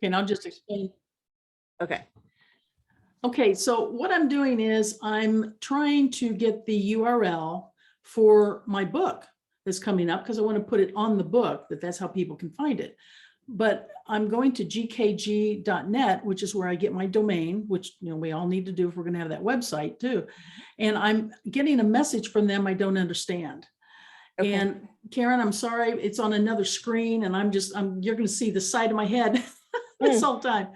Okay, and I'll just explain. Okay. Okay, so what I'm doing is I'm trying to get the URL for my book that's coming up because I want to put it on the book, that's how people can find it. But I'm going to gkg.net, which is where I get my domain, which we all need to do if we're going to have that website too. And I'm getting a message from them I don't understand. Okay. And Karen, I'm sorry, it's on another screen and you're going to see the side of my head this whole time.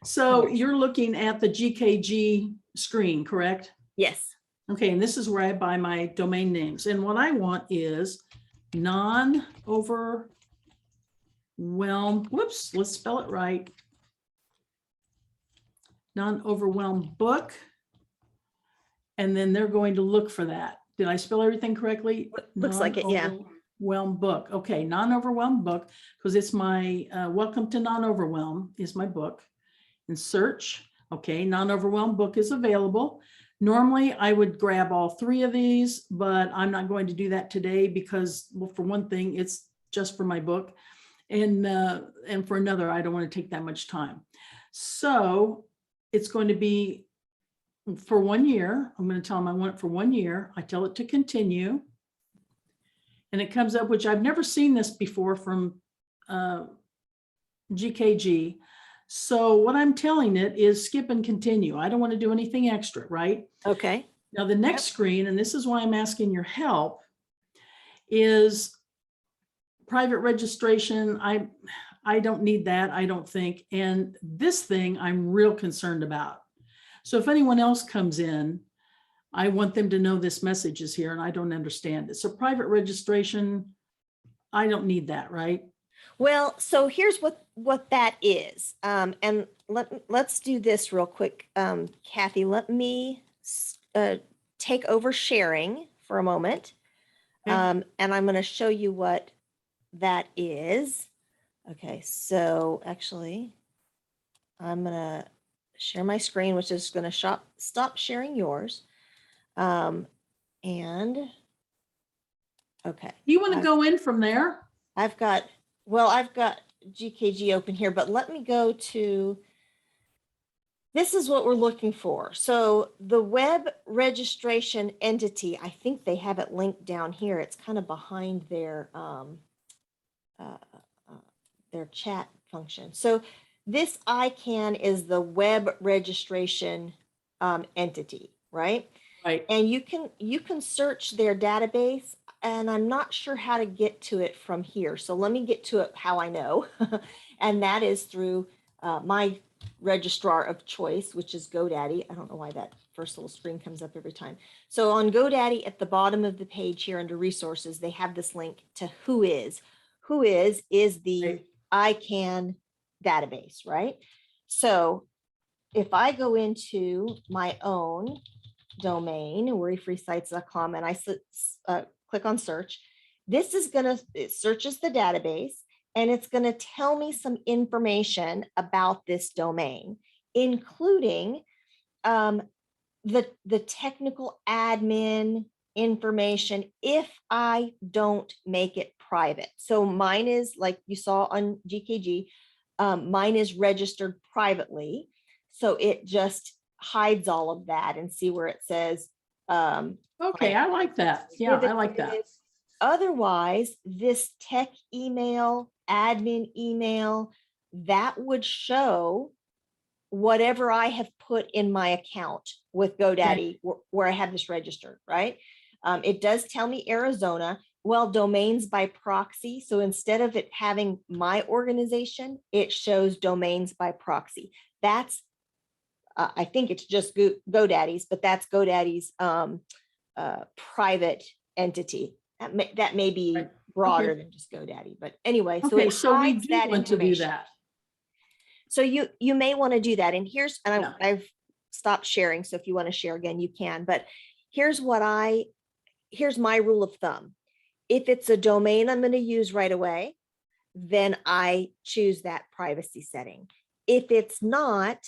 So you're looking at the GKG screen, correct? Yes. Okay, and this is where I buy my domain names. And what I want is non-overwhelmed, whoops, let's spell it right. Non-overwhelmed book. And then they're going to look for that. Did I spell everything correctly? Looks like it, yeah. Non-overwhelmed book. Okay, non-overwhelmed book, because it's my Welcome to Non-Overwhelm is my book. And search, okay, non-overwhelmed book is available. Normally I would grab all three of these, but I'm not going to do that today because, well, for one thing, it's just for my book. And for another, I don't want to take that much time. So it's going to be for 1 year. I'm going to tell them I want it for 1 year. I tell it to continue. And it comes up, which I've never seen this before from GKG. So what I'm telling it is skip and continue. I don't want to do anything extra, right? Okay. Now the next screen, and this is why I'm asking your help, is private registration. I don't need that, I don't think. And this thing I'm real concerned about. So if anyone else comes in, I want them to know this message is here and I don't understand it. So private registration, I don't need that, right? Well, so here's what that is. And let's do this real quick. Kathy, let me take over sharing for a moment. Okay. And I'm going to show you what that is. Okay, so actually, I'm going to share my screen, which is going to stop sharing yours. And okay. You want to go in from there? I've got GKG open here, but let me go to, this is what we're looking for. So the web registration entity, I think they have it linked down here. It's kind of behind their chat function. So this ICANN is the web registration entity, right? Right. And you can search their database, and I'm not sure how to get to it from here. So let me get to it how I know. And that is through my registrar of choice, which is GoDaddy. I don't know why that first little screen comes up every time. So on GoDaddy at the bottom of the page here under resources, they have this link to Whois. Whois is the ICANN database, right? So if I go into my own domain, worryfreesites.com, and I click on search, this is it searches the database and it's going to tell me some information about this domain, including the technical admin information if I don't make it private. So mine is, like you saw on GKG, mine is registered privately. So it just hides all of that, and see where it says. Okay, I like that. Yeah, I like that. Otherwise, this tech email, admin email, that would show whatever I have put in my account with GoDaddy, where I have this registered, right? It does tell me Arizona. Well, domains by proxy. So instead of it having my organization, it shows domains by proxy. That's I think it's just GoDaddy's, but that's GoDaddy's private entity. That may be broader than just GoDaddy, but anyway. So okay, so we do want to do that. So you may want to do that. And I've stopped sharing. So if you want to share again, you can. But here's my rule of thumb. If it's a domain I'm going to use right away, then I choose that privacy setting. If it's not,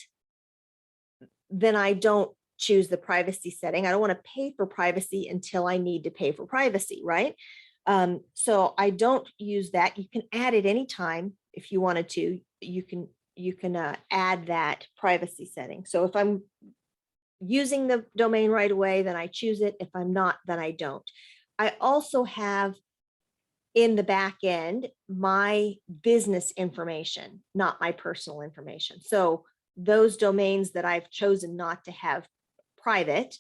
then I don't choose the privacy setting. I don't want to pay for privacy until I need to pay for privacy, right? So I don't use that. You can add it anytime if you wanted to. You can add that privacy setting. So if I'm using the domain right away, then I choose it. If I'm not, then I don't. I also have in the back end my business information, not my personal information. So those domains that I've chosen not to have private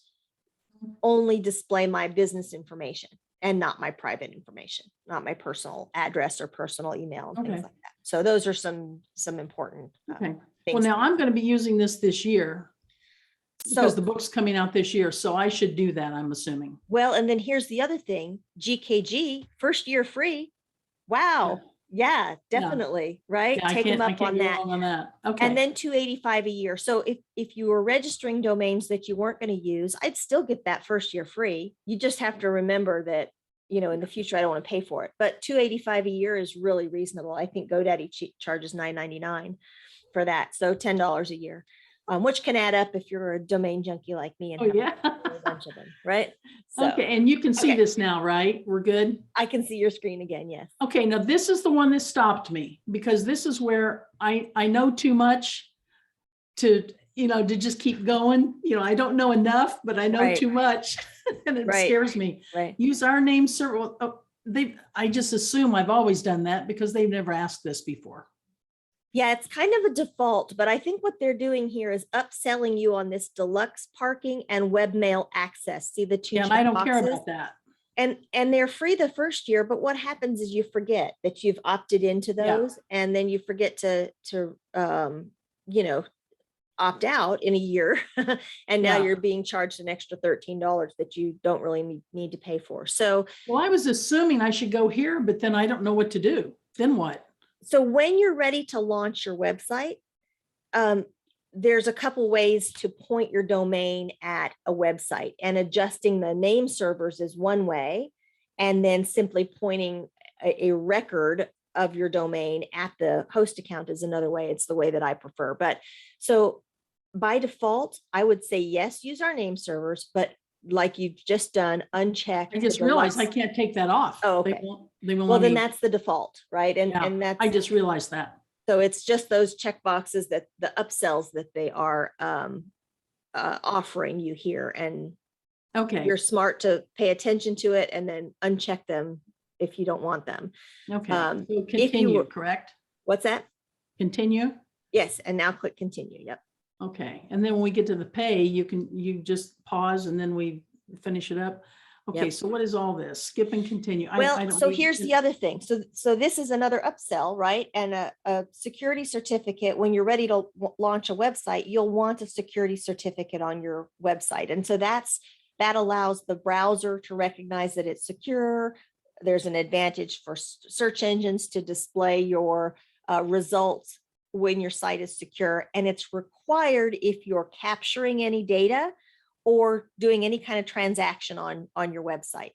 only display my business information and not my private information, not my personal address or personal email and things Okay. like that. So those are some important Okay. Well, things. now I'm going to be using this year because So, the book's coming out this year. So I should do that, I'm assuming. well, and then here's the other thing, GKG, first year free. Wow. Yeah, definitely. Right. Yeah, I Take them can't up on go that. wrong on that. Okay. And then $285 a year. So if you were registering domains that you weren't going to use, I'd still get that first year free. You just have to remember that, in the future, I don't want to pay for it. But $285 a year is really reasonable. I think GoDaddy charges $9.99 for that. So $10 a year, which can add up if you're a domain junkie like me and Oh, have yeah. a bunch of them, right? So Okay. And you can see okay. this now, right? We're good. I can see your screen again. Yes. Okay. Now this is the one that stopped me because this is where I know too much to just keep going. I don't know enough, but I know Right. too much and it Right. scares me. Right. Use our name server. Oh, I just assume I've always done that because they've never asked this before. Yeah, it's kind of a default, but I think what they're doing here is upselling you on this deluxe parking and webmail access. See the two Yeah, and I don't check care boxes? about that. And they're free the first year, but what happens is you forget that you've opted into Yeah. those, and then you forget to opt out in a year, and now Yeah. you're being charged an extra $13 that you don't really need to pay for. So, Well, I was assuming I should go here, but then I don't know what to do. Then what? so when you're ready to launch your website, there's a couple ways to point your domain at a website, and adjusting the name servers is one way. And then simply pointing a record of your domain at the host account is another way. It's the way that I prefer. But so by default, I would say, yes, use our name servers, but like you've just done, uncheck. I just realized I can't take that off. Oh, okay. They won't Well, let then me. that's the default, right? And Yeah, that's, I just realized that. so it's just those check boxes that the upsells that they are offering you here. And Okay. you're smart to pay attention to it and then uncheck them if you don't want them. Okay. So So continue, correct? What's that? Continue. Yes. And now click continue. Yep. Okay. And then when we get to the pay, you just pause and then we finish it up. Okay. Yep. So what is all this? Skip and continue. Well, I don't so need- here's the other thing. So this is another upsell, right? And a security certificate. When you're ready to launch a website, you'll want a security certificate on your website. And so that allows the browser to recognize that it's secure. There's an advantage for search engines to display your results when your site is secure. And it's required if you're capturing any data or doing any kind of transaction on your website.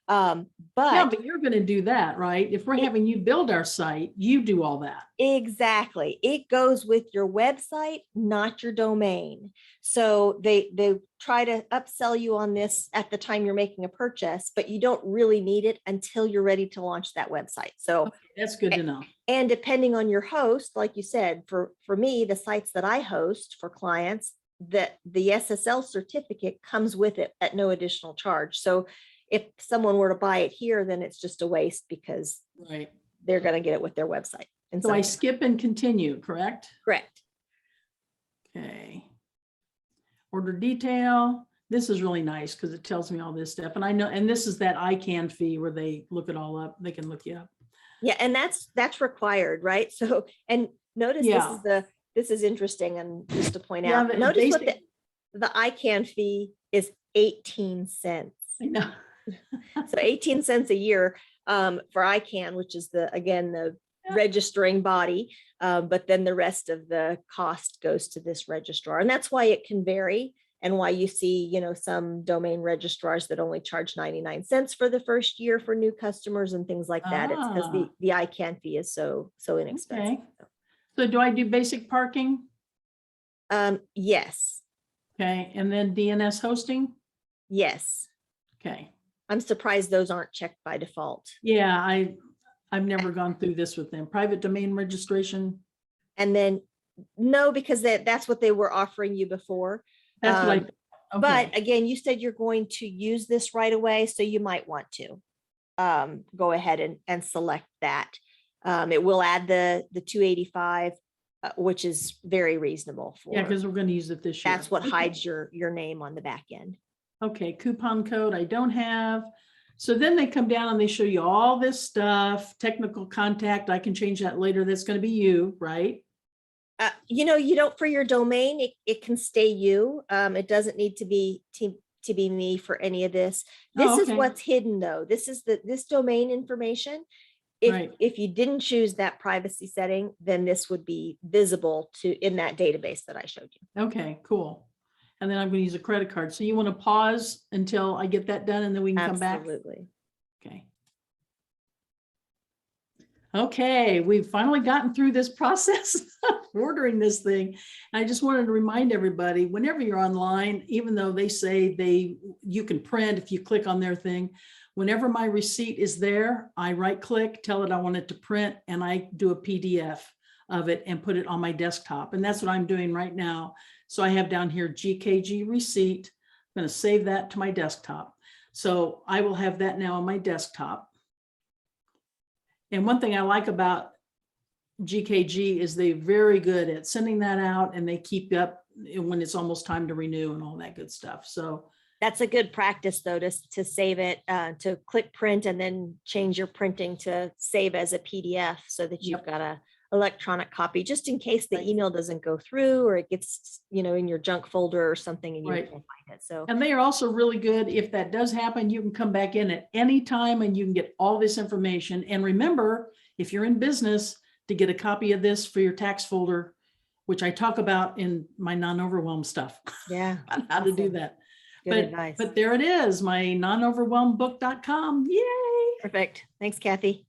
But you're going to do that, right? If we're having you build our site, you do all that. Exactly. It goes with your website, not your domain. So they try to upsell you on this at the time you're making a purchase, but you don't really need it until you're ready to launch that website. So okay, that's good to know. And depending on your host, like you said, for me, the sites that I host for clients, that the SSL certificate comes with it at no additional charge. So if someone were to buy it here, then it's just a waste because right, they're going to get it with their website. And so I skip and continue, correct? Correct. Okay. Order detail. This is really nice because it tells me all this stuff. And I know, and this is that ICANN fee where they look it all up. They can look you up. Yeah. And that's required, right? So, and notice this is interesting. And just to point out, notice what the ICANN fee is 18 cents. I know. So 18 cents a year for ICANN, which is the registering body, but then the rest of the cost goes to this registrar. And that's why it can vary, and why you see, some domain registrars that only charge 99 cents for the first year for new customers and things like that. It's because the ICANN fee is so inexpensive. Okay. So do I do basic parking? Yes. Okay. And then DNS hosting? Yes. Okay. I'm surprised those aren't checked by default. Yeah, I've never gone through this with them. Private domain registration. And then No, because that's what they were offering you before. That's what I, Um, okay, But again, you said you're going to use this right away, so you might want to go ahead and select that. It will add the 285, which is very reasonable yeah, for, because we're going to use it this year. that's what Okay. hides your name on the back end. Okay, coupon code I don't have. So then they come down and they show you all this stuff, technical contact. I can change that later. That's going to be you, right? You know, you don't, for your domain, it can stay you. It doesn't need to be me for any of this. This Oh, is okay. what's hidden though. This is this domain information. Right. If you didn't choose that privacy setting, then this would be visible in that database that I showed you. Okay, cool. And then I'm going to use a credit card. So you want to pause until I get that done and then we can come back? Absolutely. Okay. Okay, we've finally gotten through this process of ordering this thing. I just wanted to remind everybody, whenever you're online, even though they say you can print if you click on their thing, whenever my receipt is there, I right click, tell it I want it to print, and I do a PDF of it and put it on my desktop. And that's what I'm doing right now. So I have down here GKG receipt. I'm going to save that to my desktop. So I will have that now on my desktop. And one thing I like about GKG is they're very good at sending that out, and they keep up when it's almost time to renew and all that good stuff. So that's a good practice though, to save it, to click print and then change your printing to save as a PDF so that you've got a electronic copy, just in case the email doesn't go through or it gets, in your junk folder or something and you can't find it. So, and they are also really good. If that does happen, you can come back in at any time and you can get all this information. And remember, if you're in business, to get a copy of this for your tax folder, which I talk about in my non-overwhelm stuff. Yeah. On how to do that. Good advice. But there it is, my nonoverwhelmedbook.com. Yay. Perfect. Thanks, Kathy.